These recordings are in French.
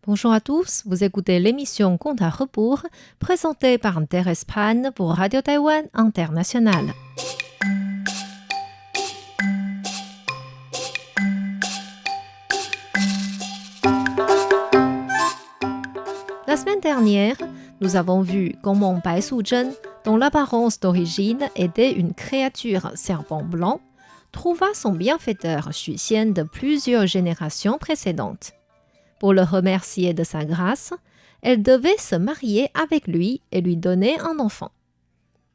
Bonjour à tous, vous écoutez l'émission Compte à rebours présentée par Thérèse Pan pour Radio Taïwan International. La semaine dernière, nous avons vu comment Bai Suzhen, dont l'apparence d'origine était une créature serpent blanc, trouva son bienfaiteur Xu Xian de plusieurs générations précédentes. Pour le remercier de sa grâce, elle devait se marier avec lui et lui donner un enfant.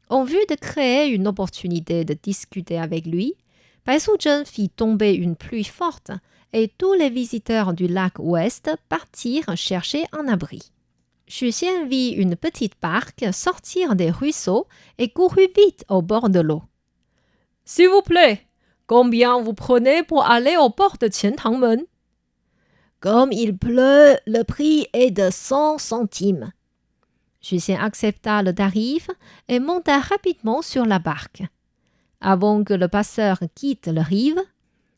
En vue de créer une opportunité de discuter avec lui, Bai Suzhen fit tomber une pluie forte et tous les visiteurs du lac ouest partirent chercher un abri. Xu Xian vit une petite barque sortir des ruisseaux et courut vite au bord de l'eau. « S'il vous plaît, combien vous prenez pour aller au port de Qiantangmen ?»« Comme il pleut, le prix est de 100 centimes. » Xu Xian accepta le tarif et monta rapidement sur la barque. Avant que le passeur quitte le rive,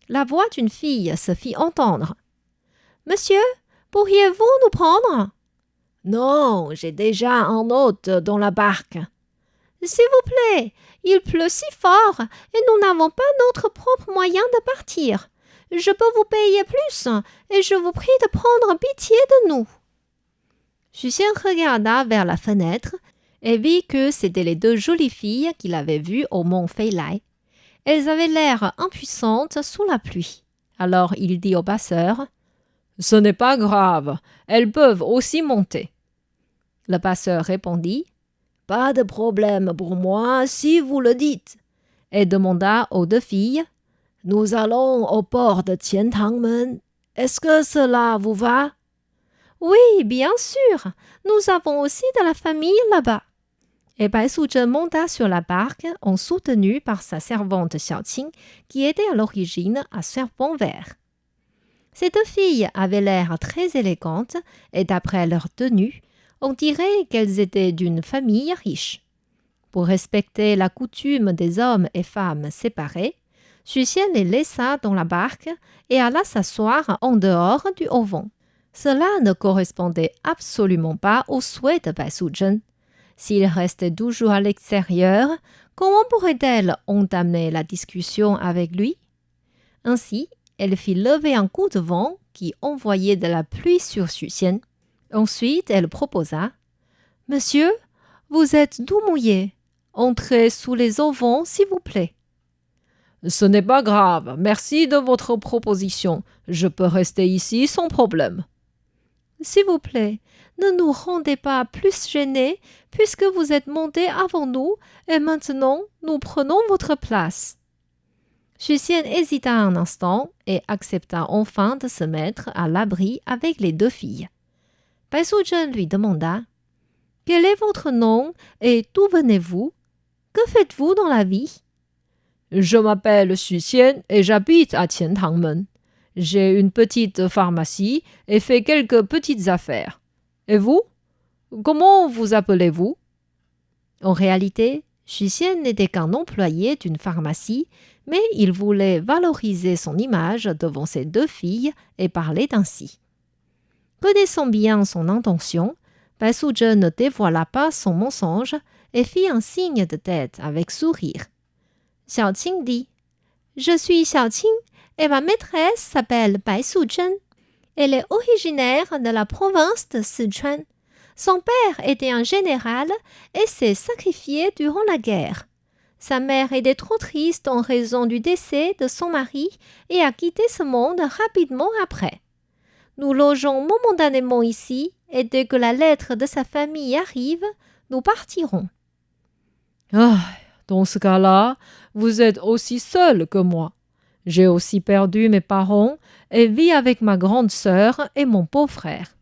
la voix d'une fille se fit entendre. « Monsieur, pourriez-vous nous prendre ?»« Non, j'ai déjà un hôte dans la barque. »« S'il vous plaît, il pleut si fort et nous n'avons pas notre propre moyen de partir. Je peux vous payer plus et je vous prie de prendre pitié de nous. » Xu Xian regarda vers la fenêtre et vit que c'étaient les deux jolies filles qu'il avait vues au mont Feilai. Elles avaient l'air impuissantes sous la pluie. Alors il dit au passeur « Ce n'est pas grave, elles peuvent aussi monter. » Le passeur répondit « Pas de problème pour moi si vous le dites. » et demanda aux deux filles « Nous allons au port de Qiantangmen. Est-ce que cela vous va ?»« Oui, bien sûr. Nous avons aussi de la famille là-bas. » Et Bai Suzhen monta sur la barque en soutenu par sa servante Xiaoqing qui était à l'origine un serpent vert. Ces deux filles avaient l'air très élégantes et d'après leur tenue, on dirait qu'elles étaient d'une famille riche. Pour respecter la coutume des hommes et femmes séparés, Xu Xian les laissa dans la barque et alla s'asseoir en dehors du auvent. Cela ne correspondait absolument pas aux souhaits de Bai Suzhen. S'il restait toujours à l'extérieur, comment pourrait-elle entamer la discussion avec lui? Ainsi, elle fit lever un coup de vent qui envoyait de la pluie sur Xu Xian. Ensuite, elle proposa « Monsieur, vous êtes tout mouillé. Entrez sous les auvents, s'il vous plaît. »« Ce n'est pas grave. Merci de votre proposition. Je peux rester ici sans problème. »« S'il vous plaît, ne nous rendez pas plus gênés puisque vous êtes montés avant nous et maintenant nous prenons votre place. » Xu Xian hésita un instant et accepta enfin de se mettre à l'abri avec les deux filles. Bai Suzhen lui demanda « Quel est votre nom et d'où venez-vous? Que faites-vous dans la vie ?»« Je m'appelle Xu Xian et j'habite à Qiantangmen. J'ai une petite pharmacie et fais quelques petites affaires. Et vous? Comment vous appelez-vous » En réalité, Xu Xian n'était qu'un employé d'une pharmacie, mais il voulait valoriser son image devant ses deux filles et parlait ainsi. Connaissant bien son intention, Bai Suzhen ne dévoila pas son mensonge et fit un signe de tête avec sourire. Xiaoqing dit « Je suis Xiaoqing et ma maîtresse s'appelle Bai Suzhen. Elle est originaire de la province de Sichuan. Son père était un général et s'est sacrifié durant la guerre. Sa mère était trop triste en raison du décès de son mari et a quitté ce monde rapidement après. Nous logeons momentanément ici et dès que la lettre de sa famille arrive, nous partirons. »« Ah, dans ce cas-là, vous êtes aussi seul que moi. J'ai aussi perdu mes parents et vis avec ma grande sœur et mon beau-frère. »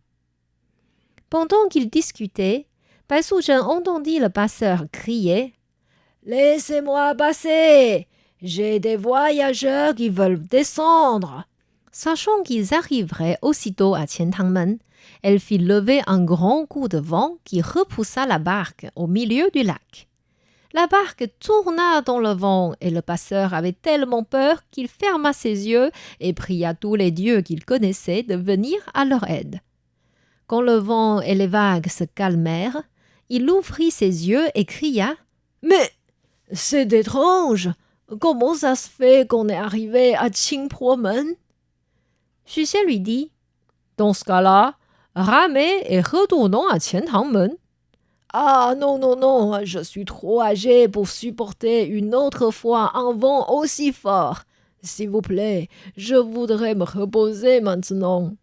Pendant qu'ils discutaient, Bai Suzhen entendit le passeur crier « Laissez-moi passer! J'ai des voyageurs qui veulent descendre. » Sachant qu'ils arriveraient aussitôt à Qiantangmen, elle fit lever un grand coup de vent qui repoussa la barque au milieu du lac. La barque tourna dans le vent et le passeur avait tellement peur qu'il ferma ses yeux et pria tous les dieux qu'il connaissait de venir à leur aide. Quand le vent et les vagues se calmèrent, il ouvrit ses yeux et cria « Mais c'est étrange! Comment ça se fait qu'on est arrivé à Qingpo-men » Xu Xian lui dit « Dans ce cas-là, ramez et retournons à Qiantangmen. » « Ah non, non, non, je suis trop âgé pour supporter une autre fois un vent aussi fort. S'il vous plaît, je voudrais me reposer maintenant. »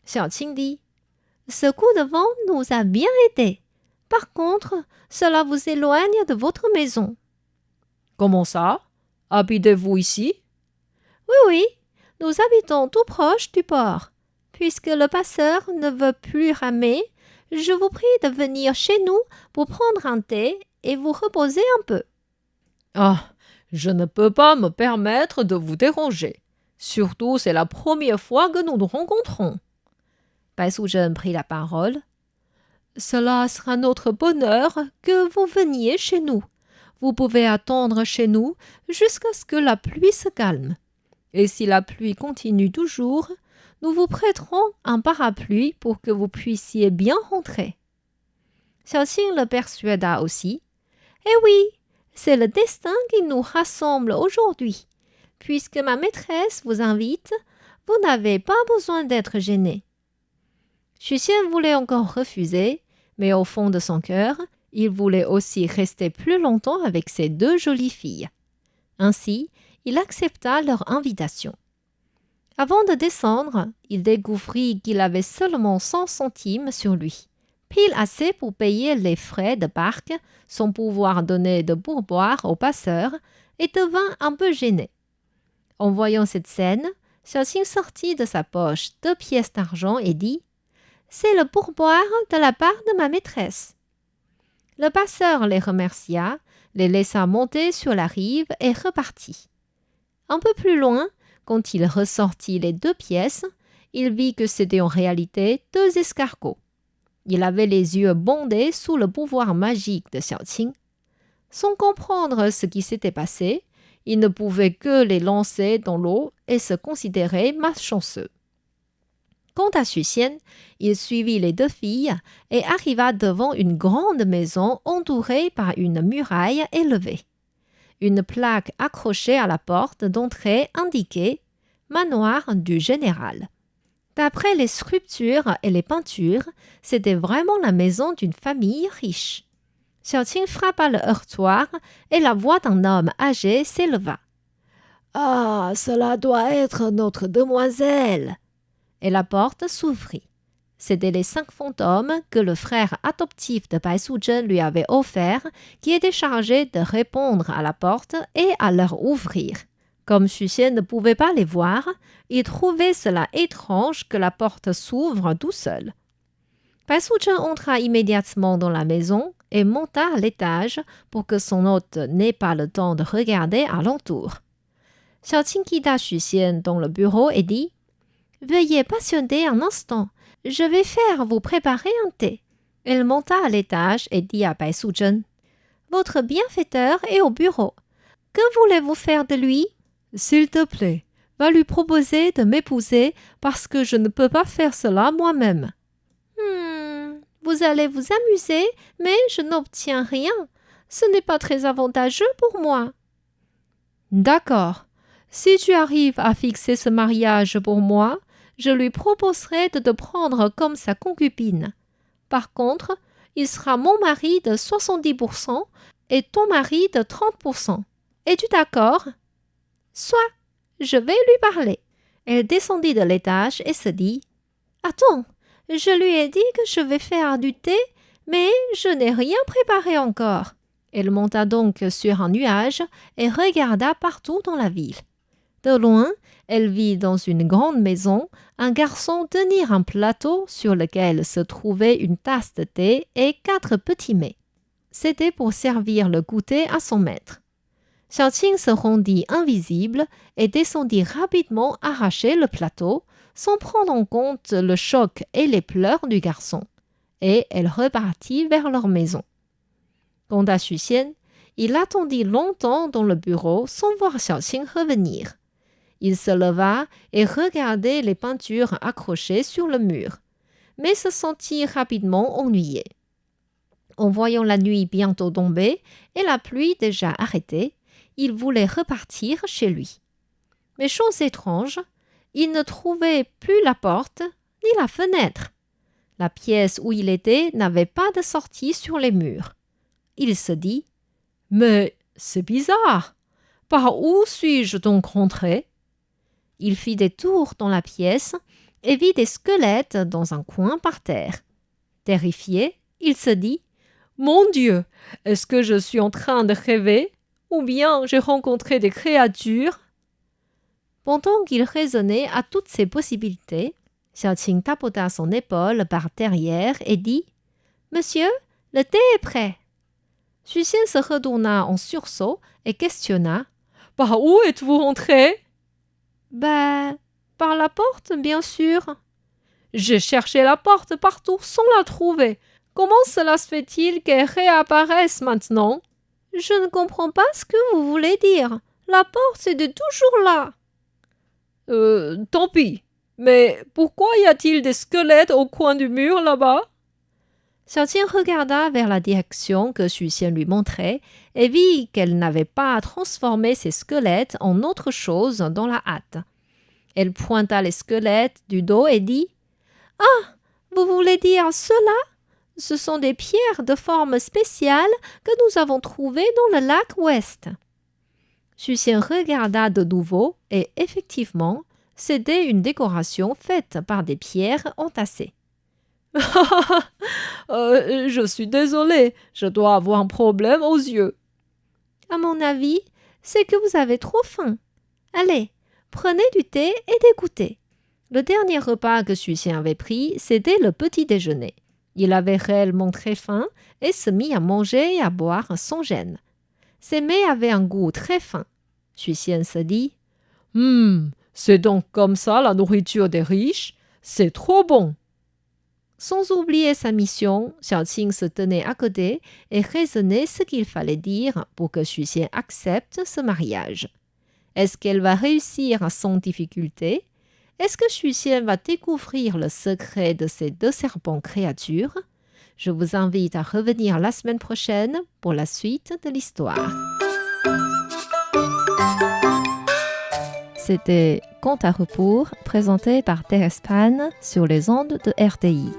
Xiaoqing dit « Ce coup de vent nous a bien aidés. Par contre, cela vous éloigne de votre maison. »« Comment ça? Habitez-vous ici? » ?»« Oui, oui, nous habitons tout proche du port. Puisque le passeur ne veut plus ramer, je vous prie de venir chez nous pour prendre un thé et vous reposer un peu. »« Ah, je ne peux pas me permettre de vous déranger. Surtout, c'est la première fois que nous nous rencontrons. » Bai Suzhen prit la parole. « Cela sera notre bonheur que vous veniez chez nous. Vous pouvez attendre chez nous jusqu'à ce que la pluie se calme. Et si la pluie continue toujours, nous vous prêterons un parapluie pour que vous puissiez bien rentrer. » Xiaoqing le persuada aussi. « Eh oui, c'est le destin qui nous rassemble aujourd'hui. Puisque ma maîtresse vous invite, vous n'avez pas besoin d'être gêné. » Xu Xian voulait encore refuser, mais au fond de son cœur, il voulait aussi rester plus longtemps avec ces deux jolies filles. Ainsi, il accepta leur invitation. Avant de descendre, il découvrit qu'il avait seulement 100 centimes sur lui, pile assez pour payer les frais de barque sans pouvoir donner de pourboire au passeur, et devint un peu gêné. En voyant cette scène, Xiaoqing sortit de sa poche 2 pièces d'argent et dit « C'est le pourboire de la part de ma maîtresse. » Le passeur les remercia, les laissa monter sur la rive et repartit. Un peu plus loin, quand il ressortit les 2 pièces, il vit que c'étaient en réalité 2 escargots. Il avait les yeux bondés sous le pouvoir magique de Xiaoqing. Sans comprendre ce qui s'était passé, il ne pouvait que les lancer dans l'eau et se considérer malchanceux. Quant à Xu Xian, il suivit les 2 filles et arriva devant une grande maison entourée par une muraille élevée. Une plaque accrochée à la porte d'entrée indiquait « Manoir du général ». D'après les sculptures et les peintures, c'était vraiment la maison d'une famille riche. Xiaoqing frappa le heurtoir et la voix d'un homme âgé s'éleva. « Ah, cela doit être notre demoiselle !» Et la porte s'ouvrit. C'étaient les 5 fantômes que le frère adoptif de Bai Suzhen lui avait offerts, qui étaient chargés de répondre à la porte et à leur ouvrir. Comme Xu Xian ne pouvait pas les voir, il trouvait cela étrange que la porte s'ouvre tout seul. Bai Suzhen entra immédiatement dans la maison et monta à l'étage pour que son hôte n'ait pas le temps de regarder alentour. Xiaoqing quitta Xu Xian dans le bureau et dit « Veuillez patienter un instant. Je vais faire vous préparer un thé. » Elle monta à l'étage et dit à Bai Suzhen « Votre bienfaiteur est au bureau. Que voulez-vous faire de lui ?»« S'il te plaît, va lui proposer de m'épouser parce que je ne peux pas faire cela moi-même. » Vous allez vous amuser, mais je n'obtiens rien. Ce n'est pas très avantageux pour moi. »« D'accord. Si tu arrives à fixer ce mariage pour moi, je lui proposerai de te prendre comme sa concubine. Par contre, il sera mon mari de 70% et ton mari de 30%. Es-tu d'accord ? » ?»« Soit, je vais lui parler. » Elle descendit de l'étage et se dit « Attends, je lui ai dit que je vais faire du thé, mais je n'ai rien préparé encore. » Elle monta donc sur un nuage et regarda partout dans la ville. De loin, elle vit dans une grande maison un garçon tenir un plateau sur lequel se trouvait une tasse de thé et 4 petits mets. C'était pour servir le goûter à son maître. Xiaoqing se rendit invisible et descendit rapidement arracher le plateau, sans prendre en compte le choc et les pleurs du garçon, et elle repartit vers leur maison. Quant à Xu Xian, il attendit longtemps dans le bureau sans voir Xiaoqing revenir. Il se leva et regardait les peintures accrochées sur le mur. mais se sentit rapidement ennuyé. En voyant la nuit bientôt tomber et la pluie déjà arrêtée, il voulait repartir chez lui. Mais chose étrange, il ne trouvait plus la porte ni la fenêtre. La pièce où il était n'avait pas de sortie sur les murs. Il se dit « Mais c'est bizarre, par où suis-je donc rentré ?» Il fit des tours dans la pièce et vit des squelettes dans un coin par terre. Terrifié, il se dit « Mon Dieu, est-ce que je suis en train de rêver ou bien j'ai rencontré des créatures ?» Pendant qu'il raisonnait à toutes ces possibilités, Xiaoqing tapota son épaule par derrière et dit « Monsieur, le thé est prêt. » Xu Xian se retourna en sursaut et questionna « Par où êtes-vous rentré ?»« Par la porte, bien sûr. »« J'ai cherché la porte partout sans la trouver. Comment cela se fait-il qu'elle réapparaisse maintenant ?»« Je ne comprends pas ce que vous voulez dire. La porte est de toujours là. » Tant pis. Mais pourquoi y a-t-il des squelettes au coin du mur là-bas ?» Xiaoqing regarda vers la direction que Xu Xian lui montrait et vit qu'elle n'avait pas transformé ces squelettes en autre chose dans la hâte. Elle pointa les squelettes du dos et dit « Ah, vous voulez dire cela ? Ce sont des pierres de forme spéciale que nous avons trouvées dans le lac ouest. » Xu Xian regarda de nouveau et effectivement, c'était une décoration faite par des pierres entassées. « Je suis désolée, je dois avoir un problème aux yeux. »« À mon avis, c'est que vous avez trop faim. Allez, prenez du thé et dégoûtez. » Le dernier repas que Xu Xian avait pris, c'était le petit déjeuner. Il avait réellement très faim et se mit à manger et à boire sans gêne. Ces mets avaient un goût très fin. Xu Xian se dit « c'est donc comme ça la nourriture des riches, c'est trop bon. » Sans oublier sa mission, Xiaoqing se tenait à côté et raisonnait ce qu'il fallait dire pour que Xu Xian accepte ce mariage. Est-ce qu'elle va réussir sans difficulté? Est-ce que Xu Xian va découvrir le secret de ces deux serpents créatures? Je vous invite à revenir la semaine prochaine pour la suite de l'histoire. C'était Conte à rebours présenté par Thérèse Pan sur les ondes de RTI.